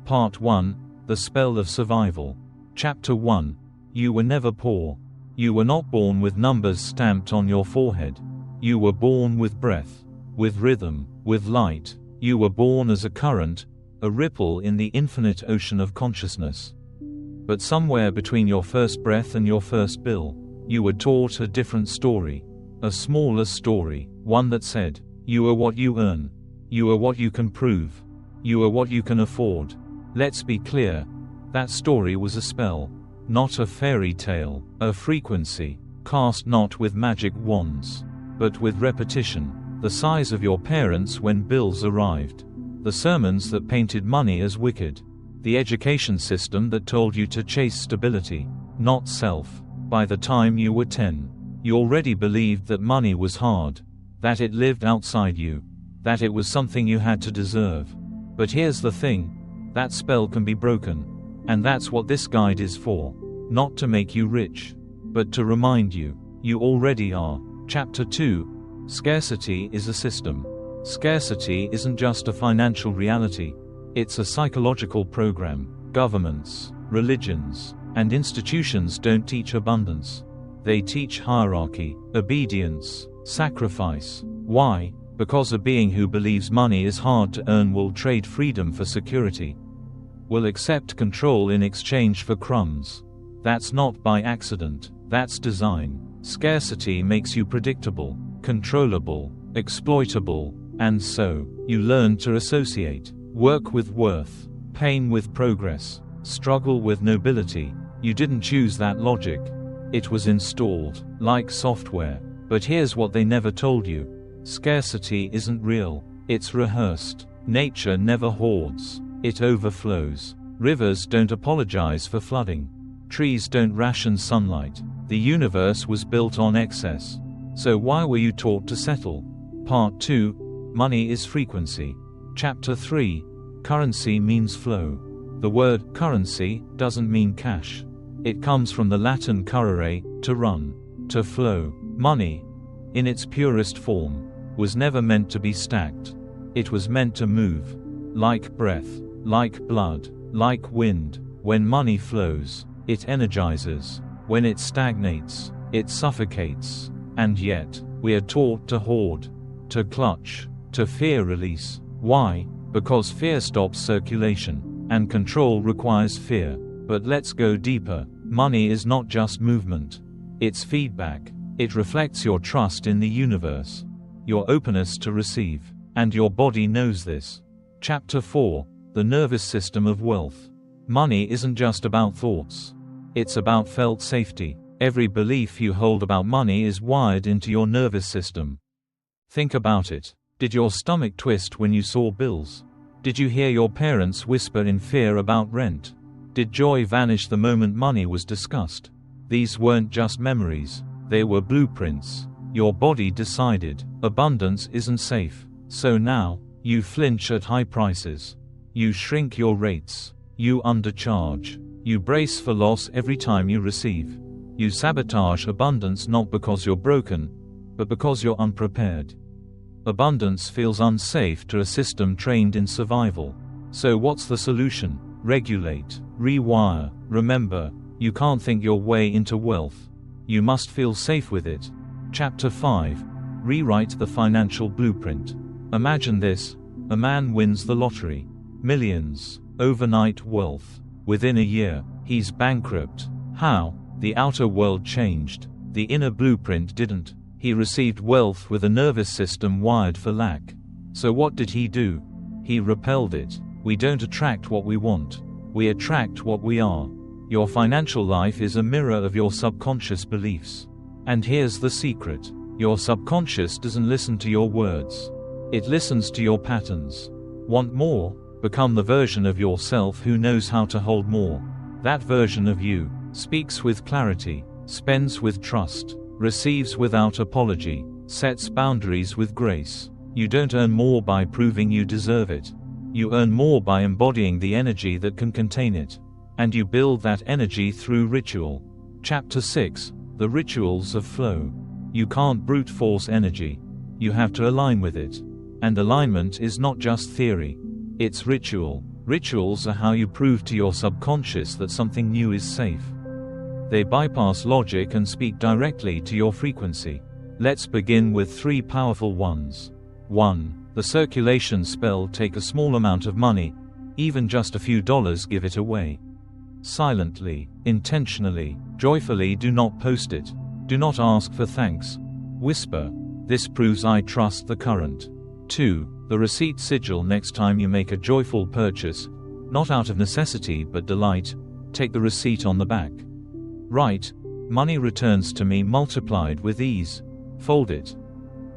Part 1, The Spell of Survival. Chapter 1. You were never poor. You were not born with numbers stamped on your forehead. You were born with breath, with rhythm, with light. You were born as a current, a ripple in the infinite ocean of consciousness. But somewhere between your first breath and your first bill, you were taught a different story, a smaller story, one that said, you are what you earn. You are what you can prove. You are what you can afford. Let's be clear, that story was a spell, not a fairy tale, a frequency, cast not with magic wands, but with repetition, the size of your parents when bills arrived, the sermons that painted money as wicked, the education system that told you to chase stability, not self. By the time you were 10, you already believed that money was hard, that it lived outside you, that it was something you had to deserve. But here's the thing, that spell can be broken, and that's what this guide is for, not to make you rich, but to remind you, you already are. Chapter 2, Scarcity is a system. Scarcity isn't just a financial reality, it's a psychological program. Governments, religions, and institutions don't teach abundance. They teach hierarchy, obedience, sacrifice. Why? Because a being who believes money is hard to earn will trade freedom for security, will accept control in exchange for crumbs. That's not by accident, that's design. Scarcity makes you predictable, controllable, exploitable, and so, you learn to associate work with worth, pain with progress, struggle with nobility. You didn't choose that logic. It was installed, like software. But here's what they never told you. Scarcity isn't real, it's rehearsed. Nature never hoards, it overflows. Rivers don't apologize for flooding. Trees don't ration sunlight. The universe was built on excess. So why were you taught to settle? Part 2, Money is Frequency. Chapter 3, Currency means flow. The word currency doesn't mean cash. It comes from the Latin currere, to run, to flow. Money, in its purest form, was never meant to be stacked. It was meant to move. Like breath, like blood, like wind. When money flows, it energizes. When it stagnates, it suffocates. And yet, we are taught to hoard, to clutch, to fear release. Why? Because fear stops circulation, and control requires fear. But let's go deeper. Money is not just movement. It's feedback. It reflects your trust in the universe, your openness to receive, and your body knows this. Chapter 4, The Nervous System of Wealth. Money isn't just about thoughts. It's about felt safety. Every belief you hold about money is wired into your nervous system. Think about it. Did your stomach twist when you saw bills? Did you hear your parents whisper in fear about rent? Did joy vanish the moment money was discussed? These weren't just memories. They were blueprints. Your body decided, abundance isn't safe. So now, you flinch at high prices. You shrink your rates. You undercharge. You brace for loss every time you receive. You sabotage abundance not because you're broken, but because you're unprepared. Abundance feels unsafe to a system trained in survival. So what's the solution? Regulate, rewire. Remember, you can't think your way into wealth. You must feel safe with it. Chapter 5, Rewrite the Financial Blueprint. Imagine this, a man wins the lottery. Millions, overnight wealth. Within a year, he's bankrupt. How? The outer world changed. The inner blueprint didn't. He received wealth with a nervous system wired for lack. So what did he do? He repelled it. We don't attract what we want. We attract what we are. Your financial life is a mirror of your subconscious beliefs. And here's the secret. Your subconscious doesn't listen to your words. It listens to your patterns. Want more? Become the version of yourself who knows how to hold more. That version of you speaks with clarity, spends with trust, receives without apology, sets boundaries with grace. You don't earn more by proving you deserve it. You earn more by embodying the energy that can contain it. And you build that energy through ritual. Chapter 6, The Rituals of Flow. You can't brute force energy. You have to align with it. And alignment is not just theory. It's ritual. Rituals are how you prove to your subconscious that something new is safe. They bypass logic and speak directly to your frequency. Let's begin with 3 powerful ones. 1. The circulation spell. Take a small amount of money, even just a few dollars, give it away. Silently, intentionally, joyfully. Do not post it. Do not ask for thanks. Whisper, "This proves I trust the current." 2. The receipt sigil. Next time you make a joyful purchase, not out of necessity but delight, take the receipt on the back. Write, "Money returns to me multiplied with ease." Fold it.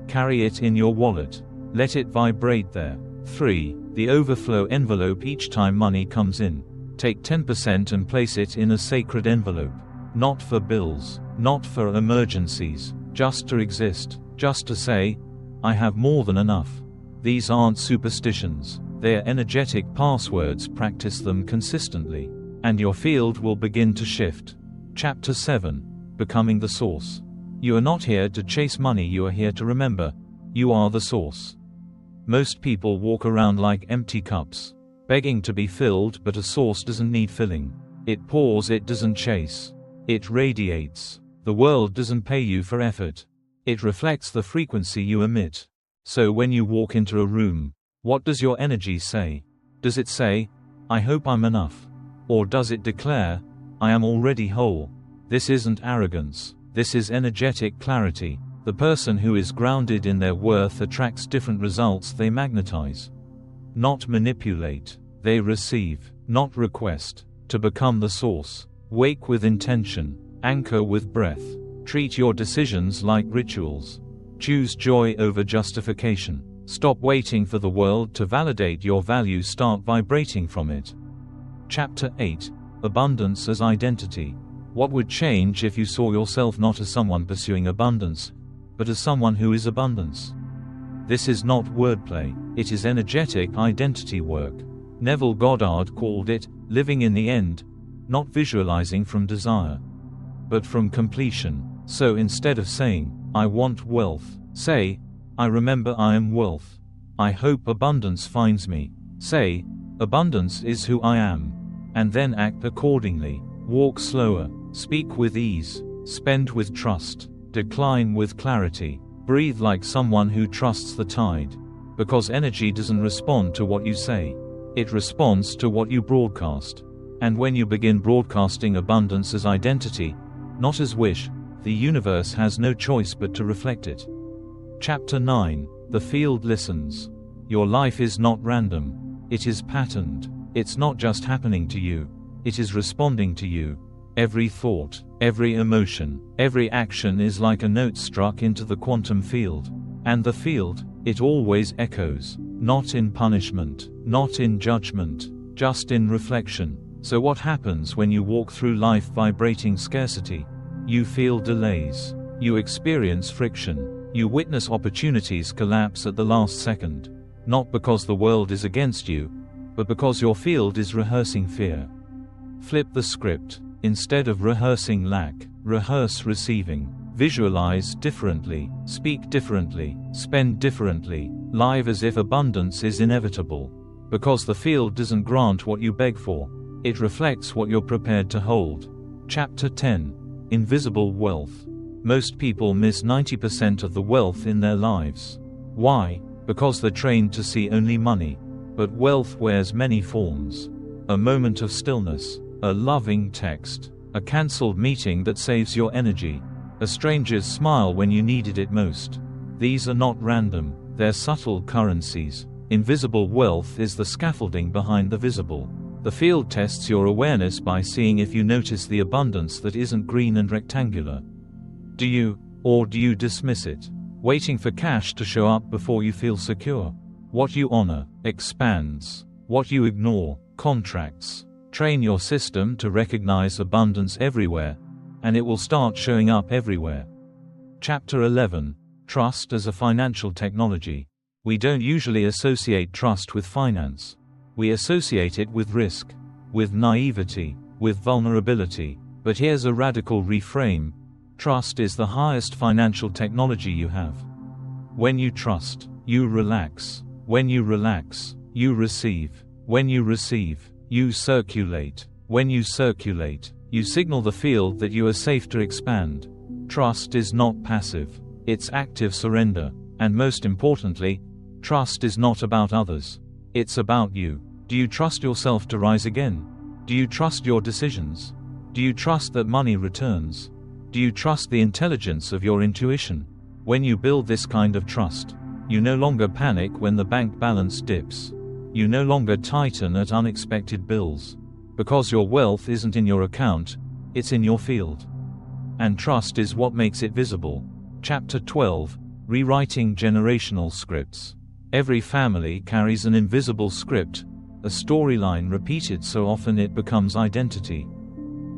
Carry it in your wallet. Let it vibrate there. 3. The overflow envelope. Each time money comes in, take 10% and place it in a sacred envelope. Not for bills, not for emergencies, just to exist, just to say, "I have more than enough." These aren't superstitions, they are energetic passwords. Practice them consistently, and your field will begin to shift. Chapter 7. Becoming the Source. You are not here to chase money, you are here to remember, you are the source. Most people walk around like empty cups, begging to be filled, but a source doesn't need filling. It pours, it doesn't chase. It radiates. The world doesn't pay you for effort. It reflects the frequency you emit. So when you walk into a room, what does your energy say? Does it say, "I hope I'm enough"? Or does it declare, "I am already whole"? This isn't arrogance. This is energetic clarity. The person who is grounded in their worth attracts different results. They magnetize. Not manipulate. They receive, not request. To become the source, wake with intention, anchor with breath. Treat your decisions like rituals. Choose joy over justification. Stop waiting for the world to validate your value. Start vibrating from it. Chapter 8. Abundance as Identity. What would change if you saw yourself not as someone pursuing abundance, but as someone who is abundance? This is not wordplay, it is energetic identity work. Neville Goddard called it living in the end, not visualizing from desire, but from completion. So instead of saying, "I want wealth," say, "I remember I am wealth. I hope abundance finds me." Say, "Abundance is who I am." And then act accordingly. Walk slower. Speak with ease. Spend with trust. Decline with clarity. Breathe like someone who trusts the tide. Because energy doesn't respond to what you say. It responds to what you broadcast. And when you begin broadcasting abundance as identity, not as wish, the universe has no choice but to reflect it. Chapter 9. The field listens. Your life is not random. It is patterned. It's not just happening to you. It is responding to you. Every thought, every emotion, every action is like a note struck into the quantum field. And the field, it always echoes. Not in punishment, not in judgment, just in reflection. So what happens when you walk through life vibrating scarcity? You feel delays. You experience friction. You witness opportunities collapse at the last second. Not because the world is against you, but because your field is rehearsing fear. Flip the script. Instead of rehearsing lack, rehearse receiving. Visualize differently, speak differently, spend differently, live as if abundance is inevitable. Because the field doesn't grant what you beg for. It reflects what you're prepared to hold. Chapter 10. Invisible Wealth. Most people miss 90% of the wealth in their lives. Why? Because they're trained to see only money. But wealth wears many forms. A moment of stillness. A loving text. A cancelled meeting that saves your energy. A stranger's smile when you needed it most. These are not random, they're subtle currencies. Invisible wealth is the scaffolding behind the visible. The field tests your awareness by seeing if you notice the abundance that isn't green and rectangular. Do you, or do you dismiss it? Waiting for cash to show up before you feel secure. What you honor, expands. What you ignore, contracts. Train your system to recognize abundance everywhere, and it will start showing up everywhere. Chapter 11. Trust as a financial technology. We don't usually associate trust with finance. We associate it with risk, with naivety, with vulnerability. But here's a radical reframe. Trust is the highest financial technology you have. When you trust, you relax. When you relax, you receive. When you receive, you circulate. When you circulate, you signal the field that you are safe to expand. Trust is not passive. It's active surrender. And most importantly, trust is not about others. It's about you. Do you trust yourself to rise again? Do you trust your decisions? Do you trust that money returns? Do you trust the intelligence of your intuition? When you build this kind of trust, you no longer panic when the bank balance dips. You no longer tighten at unexpected bills. Because your wealth isn't in your account, it's in your field. And trust is what makes it visible. Chapter 12: Rewriting Generational Scripts. Every family carries an invisible script, a storyline repeated so often it becomes identity.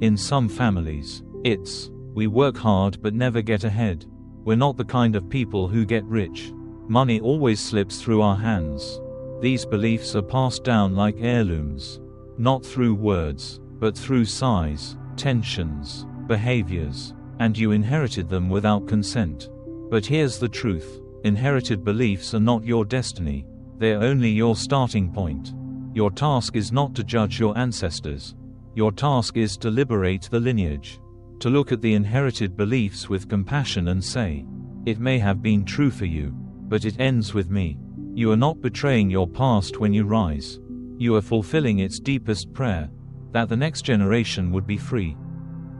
In some families, it's, we work hard but never get ahead. We're not the kind of people who get rich. Money always slips through our hands. These beliefs are passed down like heirlooms. Not through words, but through size, tensions, behaviors. And you inherited them without consent. But here's the truth. Inherited beliefs are not your destiny. They're only your starting point. Your task is not to judge your ancestors. Your task is to liberate the lineage. To look at the inherited beliefs with compassion and say, it may have been true for you, but it ends with me. You are not betraying your past when you rise. You are fulfilling its deepest prayer, that the next generation would be free.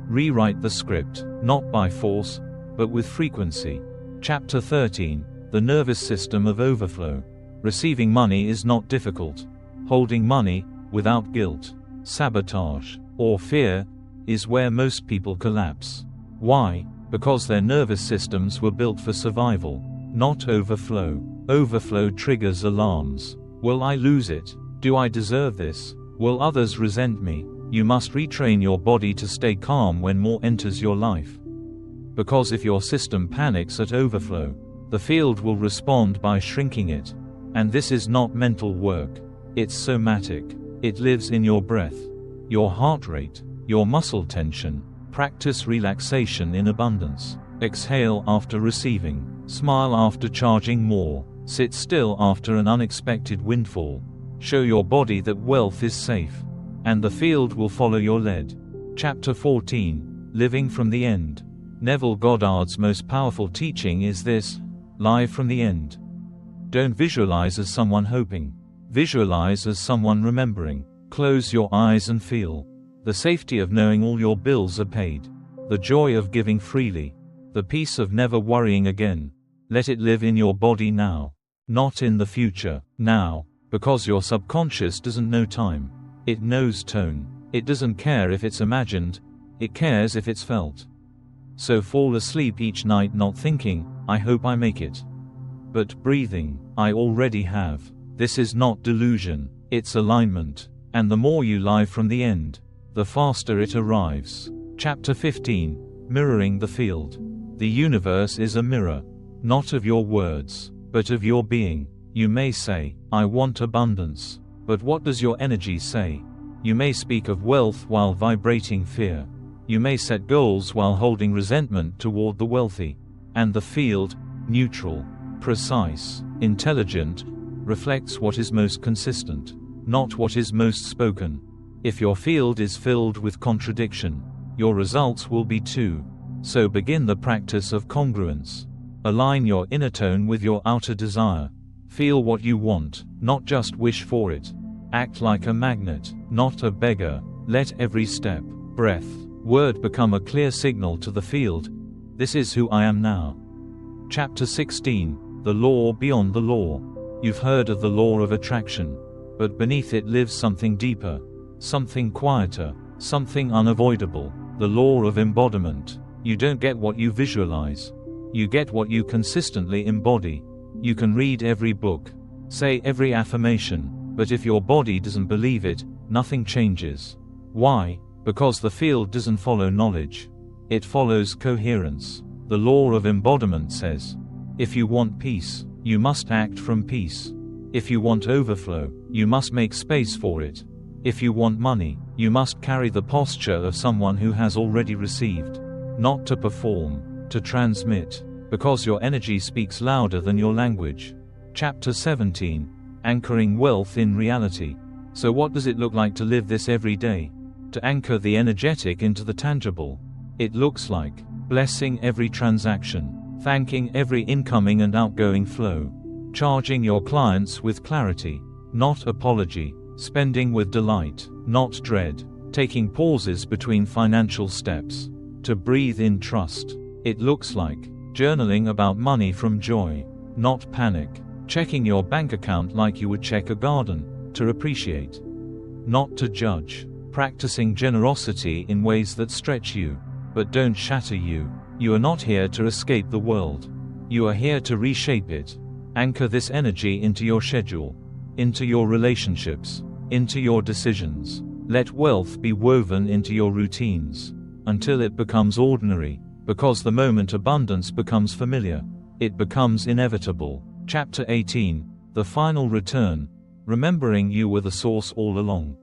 Rewrite the script, not by force, but with frequency. Chapter 13: The Nervous System of Overflow. Receiving money is not difficult. Holding money, without guilt, sabotage, or fear, is where most people collapse. Why? Because their nervous systems were built for survival, not overflow. Overflow triggers alarms. Will I lose it? Do I deserve this? Will others resent me? You must retrain your body to stay calm when more enters your life. Because if your system panics at overflow, the field will respond by shrinking it. And this is not mental work. It's somatic. It lives in your breath, your heart rate, your muscle tension. Practice relaxation in abundance. Exhale after receiving. Smile after charging more. Sit still after an unexpected windfall. Show your body that wealth is safe. And the field will follow your lead. Chapter 14: Living from the End. Neville Goddard's most powerful teaching is this: live from the end. Don't visualize as someone hoping. Visualize as someone remembering. Close your eyes and feel the safety of knowing all your bills are paid. The joy of giving freely. The peace of never worrying again. Let it live in your body now. Not in the future. Now. Because your subconscious doesn't know time. It knows tone. It doesn't care if it's imagined. It cares if it's felt. So fall asleep each night not thinking, I hope I make it. But breathing, I already have. This is not delusion. It's alignment. And the more you live from the end, the faster it arrives. Chapter 15: Mirroring the Field. The universe is a mirror. Not of your words, but of your being. You may say, I want abundance. But what does your energy say? You may speak of wealth while vibrating fear. You may set goals while holding resentment toward the wealthy. And the field, neutral, precise, intelligent, reflects what is most consistent, not what is most spoken. If your field is filled with contradiction, your results will be too. So begin the practice of congruence. Align your inner tone with your outer desire. Feel what you want, not just wish for it. Act like a magnet, not a beggar. Let every step, breath, word become a clear signal to the field. This is who I am now. Chapter 16: The Law Beyond the Law. You've heard of the law of attraction, but beneath it lives something deeper, something quieter, something unavoidable. The law of embodiment. You don't get what you visualize. You get what you consistently embody. You can read every book, say every affirmation, but if your body doesn't believe it, nothing changes. Why? Because the field doesn't follow knowledge. It follows coherence. The law of embodiment says, if you want peace, you must act from peace. If you want overflow, you must make space for it. If you want money, you must carry the posture of someone who has already received. Not to perform, to transmit. Because your energy speaks louder than your language. Chapter 17: Anchoring Wealth in Reality. So what does it look like to live this every day? To anchor the energetic into the tangible. It looks like blessing every transaction, thanking every incoming and outgoing flow, charging your clients with clarity, not apology, spending with delight, not dread, taking pauses between financial steps, to breathe in trust. It looks like journaling about money from joy, not panic, checking your bank account like you would check a garden, to appreciate, not to judge, practicing generosity in ways that stretch you, but don't shatter you. You are not here to escape the world. You are here to reshape it. Anchor this energy into your schedule, into your relationships, into your decisions. Let wealth be woven into your routines, until it becomes ordinary, because the moment abundance becomes familiar, it becomes inevitable. Chapter 18, The Final Return, Remembering You Were the Source All Along.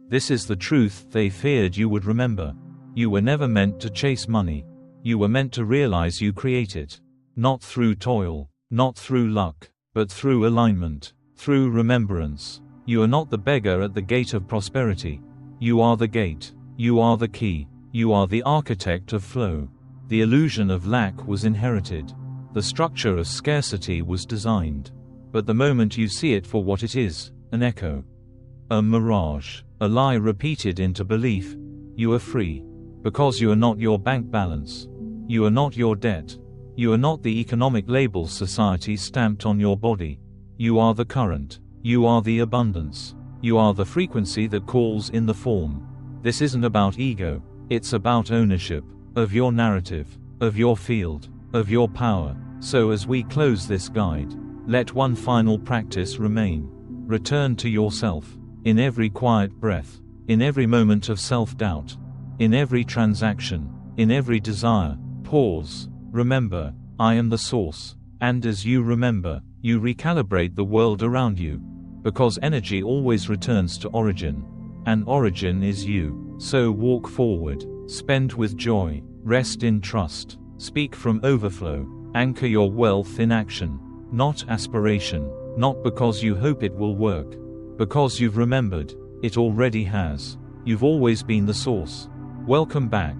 This is the truth they feared you would remember. You were never meant to chase money. You were meant to realize you create it. Not through toil, not through luck, but through alignment, through remembrance. You are not the beggar at the gate of prosperity. You are the gate. You are the key. You are the architect of flow. The illusion of lack was inherited. The structure of scarcity was designed. But the moment you see it for what it is, an echo, a mirage, a lie repeated into belief, you are free. Because you are not your bank balance. You are not your debt. You are not the economic labels society stamped on your body. You are the current. You are the abundance. You are the frequency that calls in the form. This isn't about ego. It's about ownership of your narrative, of your field, of your power. So as we close this guide, let one final practice remain. Return to yourself. In every quiet breath. In every moment of self-doubt. In every transaction. In every desire. Pause. Remember, I am the source. And as you remember, you recalibrate the world around you. Because energy always returns to origin. And origin is you. So walk forward. Spend with joy. Rest in trust. Speak from overflow. Anchor your wealth in action. Not aspiration. Not because you hope it will work. Because you've remembered. It already has. You've always been the source. Welcome back.